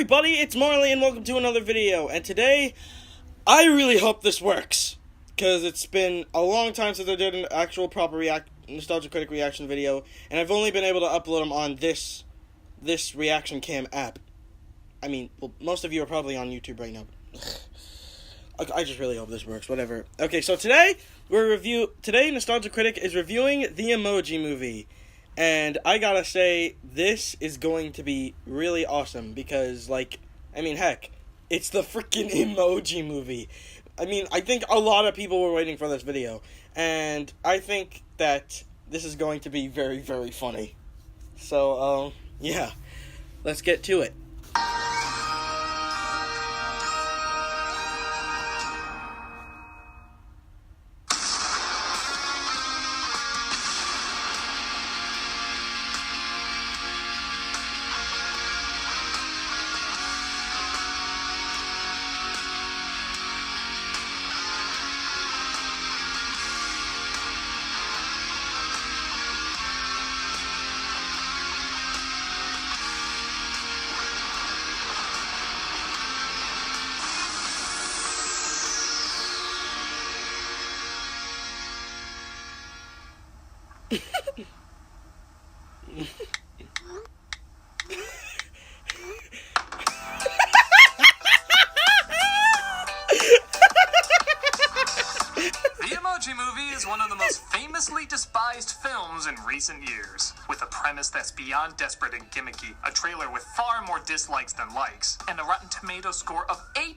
everybody, it's Marley and welcome to another video. And today, I really hope this works, because it's been a long time since I did an actual proper Nostalgia Critic reaction video, and I've only been able to upload them on this reaction cam app. I mean, well, most of you are probably on YouTube right now. I just really hope this works, whatever. Okay, so today, Nostalgia Critic is reviewing the Emoji movie. And I gotta say, this is going to be really awesome because, heck, it's the freaking Emoji movie. I mean, I think a lot of people were waiting for this video. And I think that this is going to be very, very funny. So, yeah, let's get to it. The Emoji Movie is one of the most famously despised films in recent years. With a premise that's beyond desperate and gimmicky, a trailer with far more dislikes than likes, and a Rotten Tomatoes score of 8%,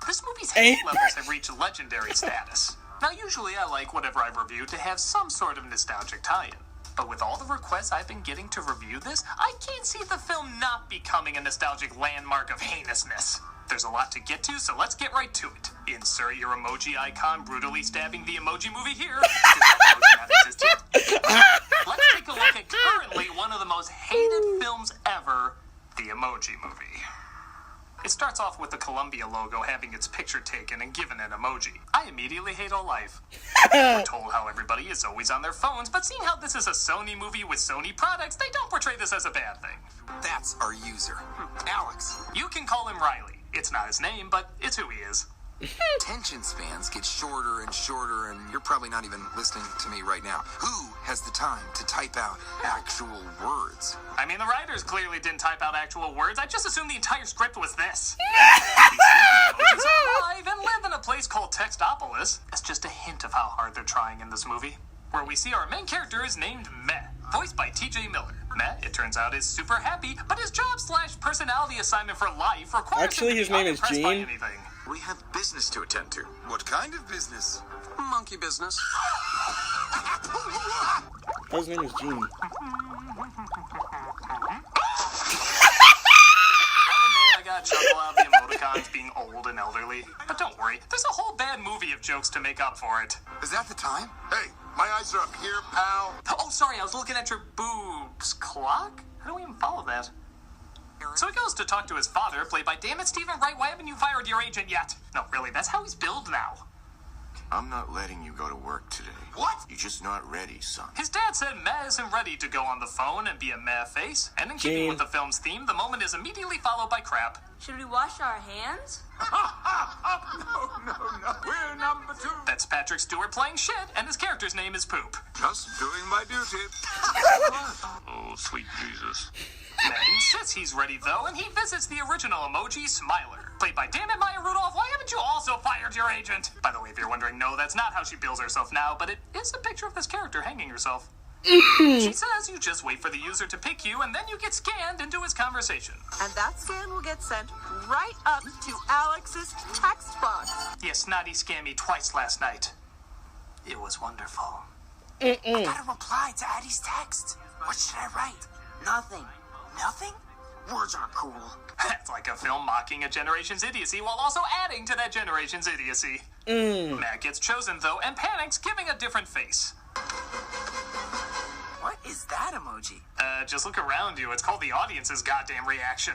this movie's hate levels have reached legendary status. Now, usually I like whatever I review to have some sort of nostalgic tie-in. But with all the requests I've been getting to review this, I can't see the film not becoming a nostalgic landmark of heinousness. There's a lot to get to, so let's get right to it. Insert your emoji icon brutally stabbing the Emoji Movie here. Let's take a look at currently one of the most hated films ever, the Emoji Movie. It starts off with the Columbia logo having its picture taken and given an emoji. I immediately hate all life. We're told how everybody is always on their phones, but seeing how this is a Sony movie with Sony products, they don't portray this as a bad thing. That's our user, Alex. You can call him Riley. It's not his name, but it's who he is. Attention spans get shorter and shorter, and you're probably not even listening to me right now. Who has the time to type out actual words? I mean, the writers clearly didn't type out actual words. I just assumed the entire script was this. Emojis are alive and live in a place called Textopolis. That's just a hint of how hard they're trying in this movie. Where we see our main character is named Meh, voiced by T.J. Miller. Meh, it turns out, is super happy, but his job/personality assignment for life requires Actually, his name is Gene. We have business to attend to. What kind of business? Monkey business. His name is Gene. I got a chuckle out of the emoticons being old and elderly. But don't worry, there's a whole bad movie of jokes to make up for it. Is that the time? Hey, my eyes are up here, pal. Oh, sorry, I was looking at your boobs. Clock? How do we even follow that? So he goes to talk to his father, played by Damn It, Stephen Wright, why haven't you fired your agent yet? No, really, that's how he's billed now. I'm not letting you go to work today. What? You're just not ready, son. His dad said Meh isn't ready to go on the phone and be a Meh face, and in keeping with the film's theme, the moment is immediately followed by crap. Should we wash our hands? No. We're number 2. That's Patrick Stewart playing shit, and his character's name is Poop. Just doing my duty. Oh, sweet Jesus. Meh insists he's ready, though, and he visits the original Emoji Smiler. Played by Damn It, Maya Rudolph, why haven't you also fired your agent? By the way, if you're wondering, no, that's not how she bills herself now, but it is a picture of this character hanging herself. She says you just wait for the user to pick you, and then you get scanned into his conversation. And that scan will get sent right up to Alex's text box. Yes, Snotty scammed me twice last night. It was wonderful. I gotta reply to Addie's text. What should I write? Nothing. Nothing? Words aren't cool. That's like a film mocking a generation's idiocy while also adding to that generation's idiocy. Matt gets chosen, though, and panics, giving a different face. What is that emoji? Just look around you. It's called the audience's goddamn reaction.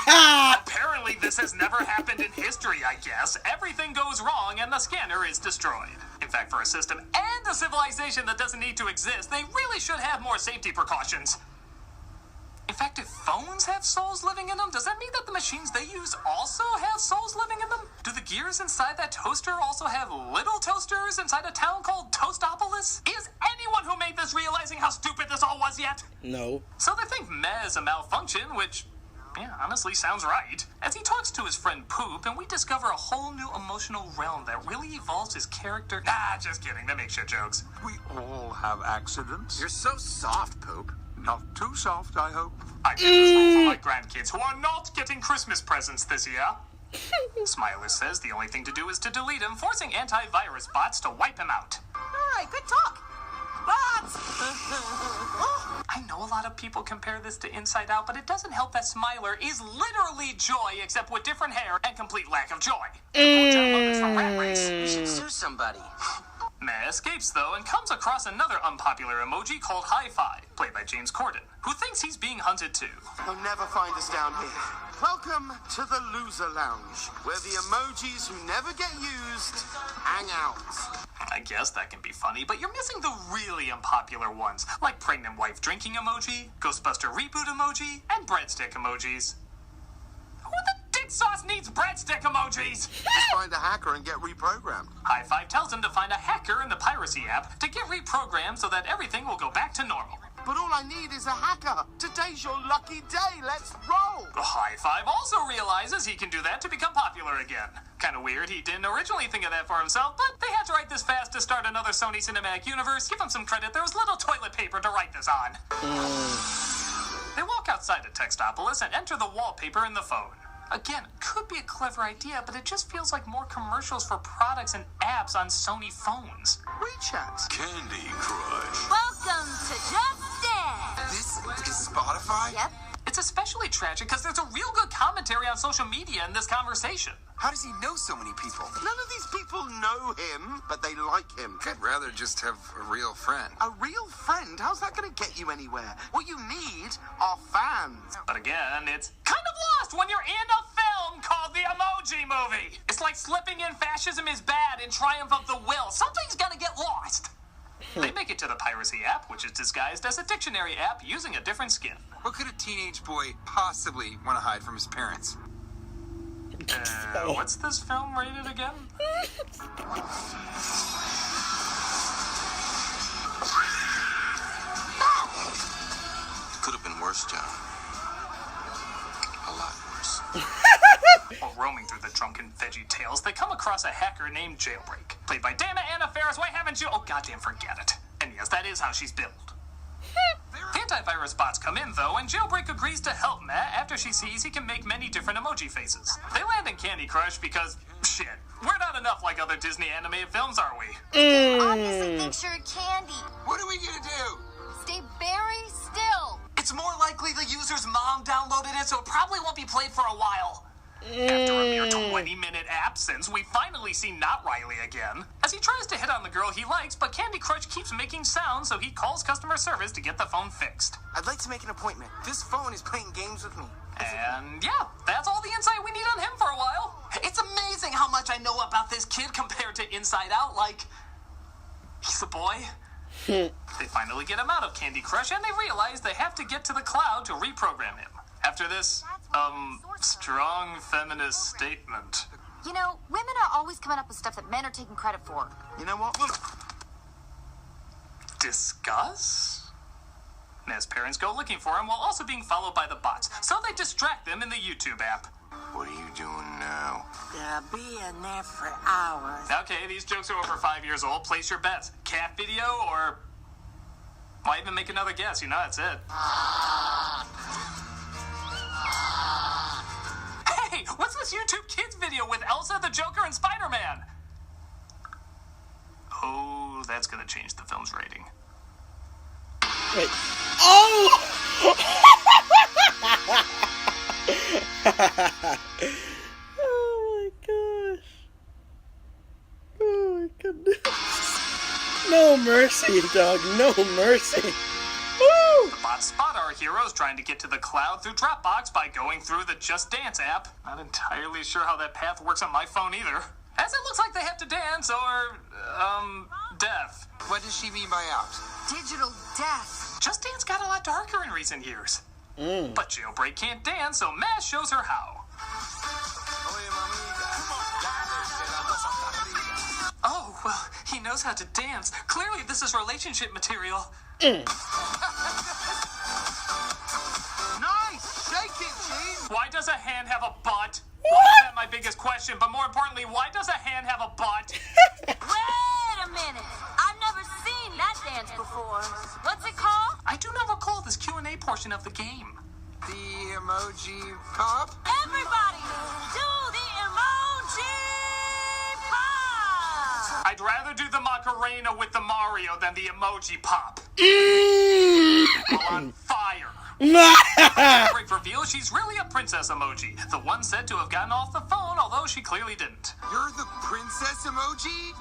Apparently, this has never happened in history, I guess. Everything goes wrong, and the scanner is destroyed. In fact, for a system and a civilization that doesn't need to exist, they really should have more safety precautions. In fact, it phones have souls living in them? Does that mean that the machines they use also have souls living in them? Do the gears inside that toaster also have little toasters inside a town called Textopolis? Is anyone who made this realizing how stupid this all was yet? No. So they think meh is a malfunction, which, yeah, honestly sounds right. As he talks to his friend Poop, and we discover a whole new emotional realm that really evolves his character. Nah, just kidding. They make shit jokes. We all have accidents. You're so soft, Poop. Not too soft, I hope. I did this rule for my grandkids who are not getting Christmas presents this year. Smiler says the only thing to do is to delete him, forcing antivirus bots to wipe him out. Alright, good talk. But I know a lot of people compare this to Inside Out, but it doesn't help that Smiler is literally Joy, except with different hair and complete lack of joy. The John Lovitz from Rat Race. You should sue somebody. Meh escapes, though, and comes across another unpopular emoji called High Five, played by James Corden, who thinks he's being hunted too. You'll never find us down here. Welcome to the Loser Lounge, where the emojis who never get used hang out. I guess that can be funny, but you're missing the really unpopular ones, like pregnant wife drinking emoji, Ghostbuster reboot emoji, and breadstick emojis. Who the dick sauce needs breadstick emojis? Just find a hacker and get reprogrammed. High Five tells him to find a hacker in the piracy app to get reprogrammed so that everything will go back to normal. But all I need is a hacker. Today's your lucky day. Let's roll. High Five also realizes he can do that to become popular again. Kinda weird, he didn't originally think of that for himself, but they had to write this fast to start another Sony Cinematic Universe. Give him some credit, there was little toilet paper to write this on. They walk outside of Textopolis and enter the wallpaper in the phone. Again, could be a clever idea, but it just feels like more commercials for products and apps on Sony phones. WeChat. Candy Crush. welcome to Just Dance. This is Spotify? Yep. It's especially tragic because there's a real good commentary on social media in this conversation. How does he know so many people? None of these people know him, but they like him. I'd rather just have a real friend. A real friend? How's that going to get you anywhere? What you need are fans. But again, it's kind of lost when you're in a film called The Emoji Movie. It's like slipping in fascism is bad in Triumph of the Will. Something's gonna get lost. They make it to the piracy app, which is disguised as a dictionary app using a different skin. What could a teenage boy possibly want to hide from his parents? What's this film rated again? Could have been worse, John. A lot worse. While roaming through the drunken Veggie Tales, they come across a hacker named Jailbreak, played by Dana Anna Faris. Why haven't you? Oh, goddamn, forget it. And yes, that is how she's built. The antivirus bots come in, though, and Jailbreak agrees to help Matt after she sees he can make many different emoji faces. They land in Candy Crush because, shit, we're not enough like other Disney animated films, are we? Obviously think you're candy. What are we gonna do? Stay very still. It's more likely the user's mom downloaded it, so it probably won't be played for a while. After a mere 20-minute absence, we finally see Not Riley again, as he tries to hit on the girl he likes, but Candy Crush keeps making sounds, so he calls customer service to get the phone fixed. I'd like to make an appointment. This phone is playing games with me. And yeah, that's all the insight we need on him for a while. It's amazing how much I know about this kid compared to Inside Out, like, he's a boy. They finally get him out of Candy Crush, and they realize they have to get to the cloud to reprogram him. After this, strong feminist statement. You know, women are always coming up with stuff that men are taking credit for. You know what? Discuss? As parents go looking for him while also being followed by the bots, so they distract them in the YouTube app. What are you doing now? They'll be in there for hours. Okay, these jokes are over 5 years old. Place your bets. Cat video or... Why even make another guess? You know, that's it. Hey, what's this YouTube Kids video with Elsa, the Joker, and Spider-Man? Oh, that's gonna change the film's rating. Wait. Oh! Oh my gosh. Oh my goodness. No mercy, dog. No mercy. Woo! The bots spot our heroes trying to get to the cloud through Dropbox by going through the Just Dance app. Not entirely sure how that path works on my phone either. As it looks like they have to dance or, death. What does she mean by out? Digital death. Just Dance got a lot darker in recent years. But Jailbreak can't dance, so Maz shows her how. Oh, well, he knows how to dance. Clearly, this is relationship material. Nice! Shake it, Gene! Why does a hand have a butt? Why is that my biggest question? But more importantly, why does a hand have a butt? Wait a minute. I've never seen that dance before. What's it called? I do not recall this Q&A portion of the game. The emoji pop? Everybody, do the emoji pop! I'd rather do the Macarena with the Mario than the emoji pop. Well, on fire. Break reveals she's really a princess emoji, the one said to have gotten off the phone, although she clearly didn't. You're the princess emoji?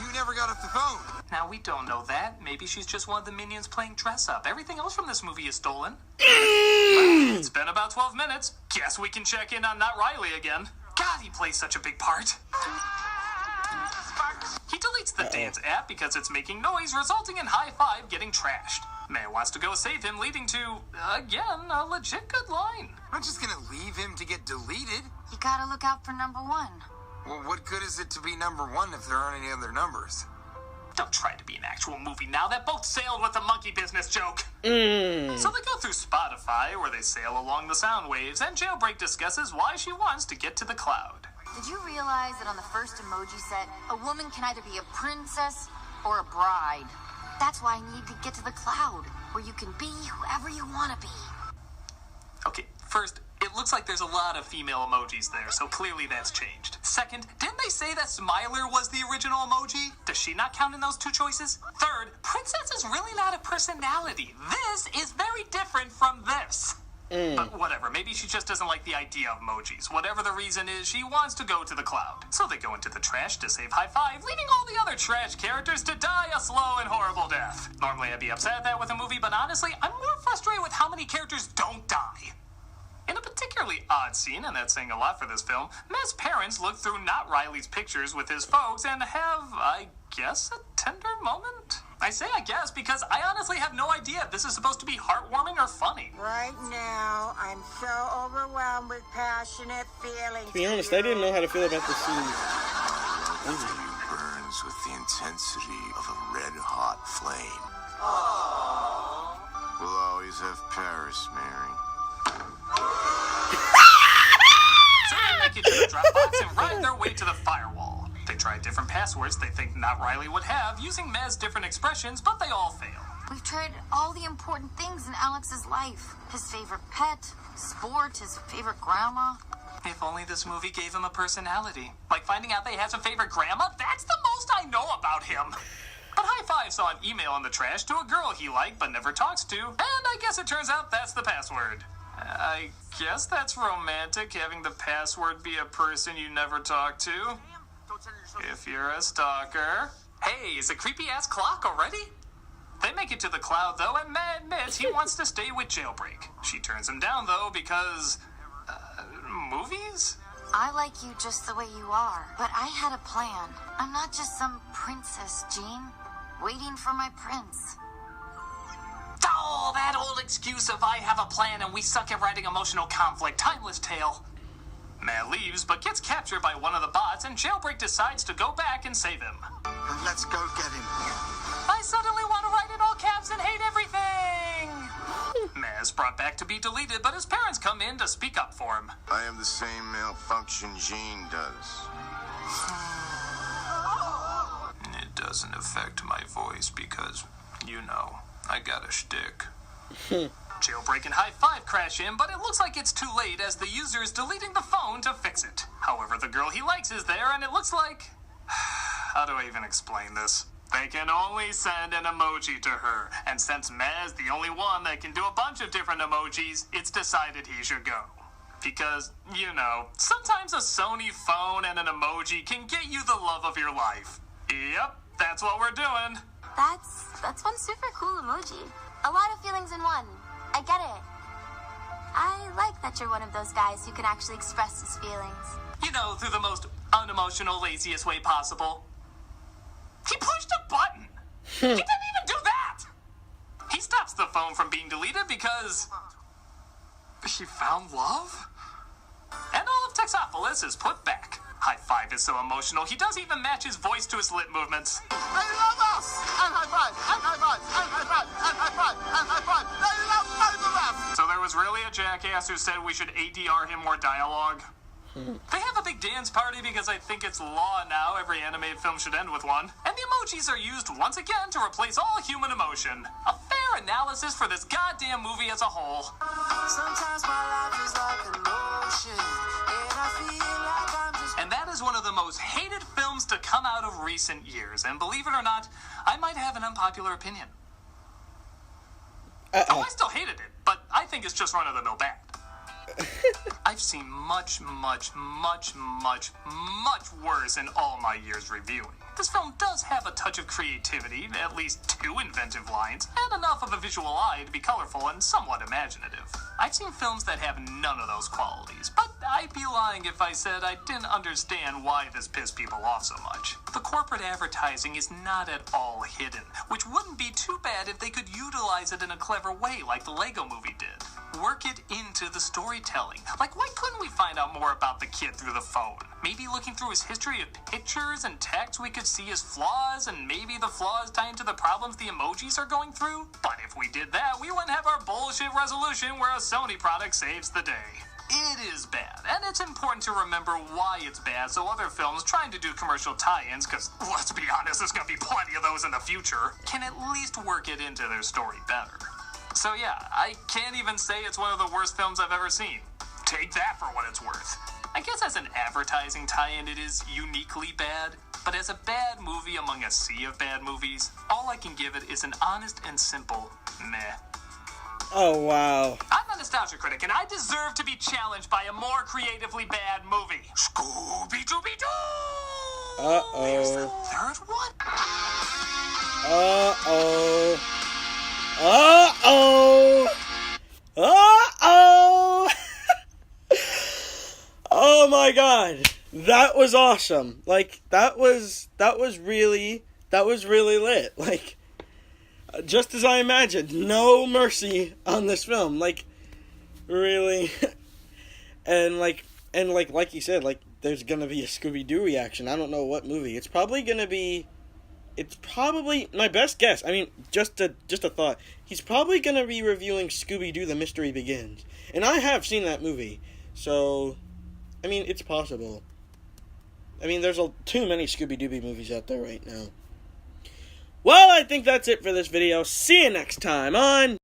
You never got off the phone. Now, we don't know that. Maybe she's just one of the minions playing dress-up. Everything else from this movie is stolen. Well, it's been about 12 minutes. Guess we can check in on Not Riley again. God, he plays such a big part. He deletes the dance app because it's making noise, resulting in High Five getting trashed. May wants to go save him, leading to, again, a legit good line. I'm not just gonna leave him to get deleted. You gotta look out for number one. Well, what good is it to be number one if there aren't any other numbers? Don't try to be an actual movie now. That boat sailed with the monkey business joke. So they go through Spotify, where they sail along the sound waves, and Jailbreak discusses why she wants to get to the cloud. Did you realize that on the first emoji set, a woman can either be a princess or a bride? That's why I need to get to the cloud, where you can be whoever you want to be. Okay, first, it looks like there's a lot of female emojis there, so clearly that's changed. Second, didn't they say that Smiler was the original emoji? Does she not count in those two choices? Third, princess is really not a personality. This is very different from this. But whatever, maybe she just doesn't like the idea of emojis. Whatever the reason is, she wants to go to the cloud. So they go into the trash to save High Five, leaving all the other trash characters to die a slow and horrible death. Normally I'd be upset at that with a movie, but honestly, I'm more frustrated with how many characters don't die. In a particularly odd scene, and that's saying a lot for this film, Maz's parents look through Not Riley's pictures with his folks and have, I guess, a tender moment? I say I guess because I honestly have no idea if this is supposed to be heartwarming or funny. Right now, I'm so overwhelmed with passionate feelings. To be honest, I didn't know how to feel about the scene. You burns with the intensity of a red-hot flame. We'll always have Paris, Mary. So they make it to the Dropbox and ride their way to the firewall. They try different passwords they think Not Riley would have, using Maz's different expressions, but they all fail. We've tried all the important things in Alex's life. His favorite pet, sport, his favorite grandma. If only this movie gave him a personality. Like finding out they has a favorite grandma, that's the most I know about him. But High Five saw an email in the trash to a girl he liked but never talks to, and I guess it turns out that's the password. I guess that's romantic, having the password be a person you never talk to. If you're a stalker. Hey, is a creepy-ass clock already? They make it to the cloud, though, and Matt admits he wants to stay with Jailbreak. She turns him down, though, because... movies? I like you just the way you are, but I had a plan. I'm not just some princess, Jean, waiting for my prince. Oh, that old excuse of I have a plan and we suck at writing emotional conflict. Timeless tale. Matt leaves, but gets captured by one of the bots, and Jailbreak decides to go back and save him. Let's go get him. I suddenly want to write in all caps and hate everything! Matt's brought back to be deleted, but his parents come in to speak up for him. I have the same malfunction Jean does. It doesn't affect my voice because, you know, I got a shtick. Jailbreak and High Five crash in, but it looks like it's too late as the user is deleting the phone to fix it. However, the girl he likes is there, and it looks like... How do I even explain this? They can only send an emoji to her, and since Maz the only one that can do a bunch of different emojis, it's decided he should go. Because, you know, sometimes a Sony phone and an emoji can get you the love of your life. Yep, that's what we're doing. That's one super cool emoji. A lot of feelings in one. I get it. I like that you're one of those guys who can actually express his feelings. You know, through the most unemotional, laziest way possible. He pushed a button! He didn't even do that! He stops the phone from being deleted because... she found love? And all of Textopolis is put back. High Five is so emotional, he does even match his voice to his lip movements. They love us! And high five! And high five! And high five! And high five! And high five! They love both of us! So there was really a jackass who said we should ADR him more dialogue? They have a big dance party because I think it's law now every animated film should end with one. And the emojis are used once again to replace all human emotion. A fair analysis for this goddamn movie as a whole. Sometimes my life is like an ocean, and I feel like I'm just... And that is one of the most hated films to come out of recent years. And believe it or not, I might have an unpopular opinion. Oh, I still hated it, but I think it's just run-of-the-mill bad. I've seen much worse in all my years reviewing. This film does have a touch of creativity, at least 2 inventive lines, and enough of a visual eye to be colorful and somewhat imaginative. I've seen films that have none of those qualities, but I'd be lying if I said I didn't understand why this pissed people off so much. The corporate advertising is not at all hidden, which wouldn't be too bad if they could utilize it in a clever way like the Lego Movie did. Work it into the storytelling. Like, why couldn't we find out more about the kid through the phone? Maybe looking through his history of pictures and text, we could see his flaws, and maybe the flaws tie into the problems the emojis are going through? But if we did that, we wouldn't have our bullshit resolution where a Sony product saves the day. It is bad, and it's important to remember why it's bad so other films trying to do commercial tie-ins, because let's be honest, there's going to be plenty of those in the future, can at least work it into their story better. So yeah, I can't even say it's one of the worst films I've ever seen. Take that for what it's worth. I guess as an advertising tie-in it is uniquely bad, but as a bad movie among a sea of bad movies, all I can give it is an honest and simple meh. Oh, wow. I'm a Nostalgia Critic, and I deserve to be challenged by a more creatively bad movie. Scooby-Dooby-Doo! Uh-oh. There's the third one? Uh-oh. Uh-oh. Uh-oh. Oh my god. That was awesome. Like, that was really lit. Like, just as I imagined. No mercy on this film. Like, really. and like you said, like, there's gonna be a Scooby-Doo reaction. I don't know what movie. It's probably my best guess. I mean, just a thought. He's probably gonna be reviewing Scooby-Doo: The Mystery Begins, and I have seen that movie, so I mean, it's possible. I mean, there's too many Scooby-Doo movies out there right now. Well, I think that's it for this video. See you next time on...